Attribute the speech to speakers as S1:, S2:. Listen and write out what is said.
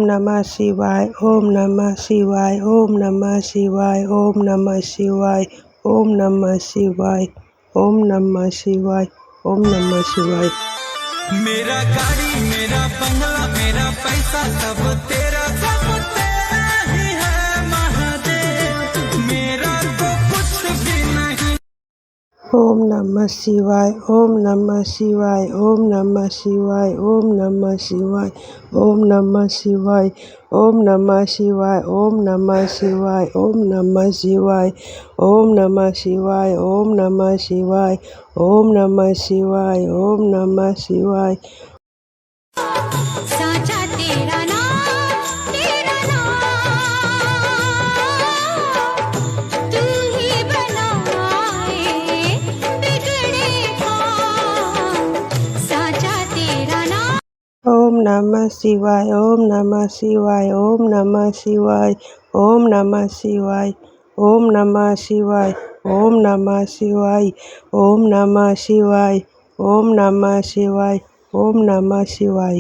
S1: नमः शिवाय, ओम नमः शिवाय, ओम नमः शिवाय, ओम नमः शिवाय, ओम नमः शिवाय, ओम नमः शिवाय, ओम नमः शिवाय।
S2: मेरा गाड़ी, मेरा बंगला, मेरा पैसा सब तेरा ही है महादेव, मेरा तो कुछ भी नहीं।
S1: ओम नमः शिवाय, ओम नमः शिवाय, ओम नमः शिवाय, ओम नमः शिवाय, ओम नमः शिवाय, ओम नमः शिवाय, ओम नमः शिवाय, ओम नमः शिवाय, ओम नमः शिवाय, ओम नमः शिवाय, ओम नमः शिवाय, ओम नमः शिवाय।
S3: साचा तेरा नाम तू ही बनाए बिगड़े काम। साचा तेरा नाम।
S1: ओम नमः शिवाय, ओम नमः शिवाय, ओम नमः शिवाय, ओम नमः शिवाय, ओम नमः शिवाय, ओम नमः शिवाय, ओम नमः शिवाय, ओम नमः शिवाय, ओम नमः शिवाय।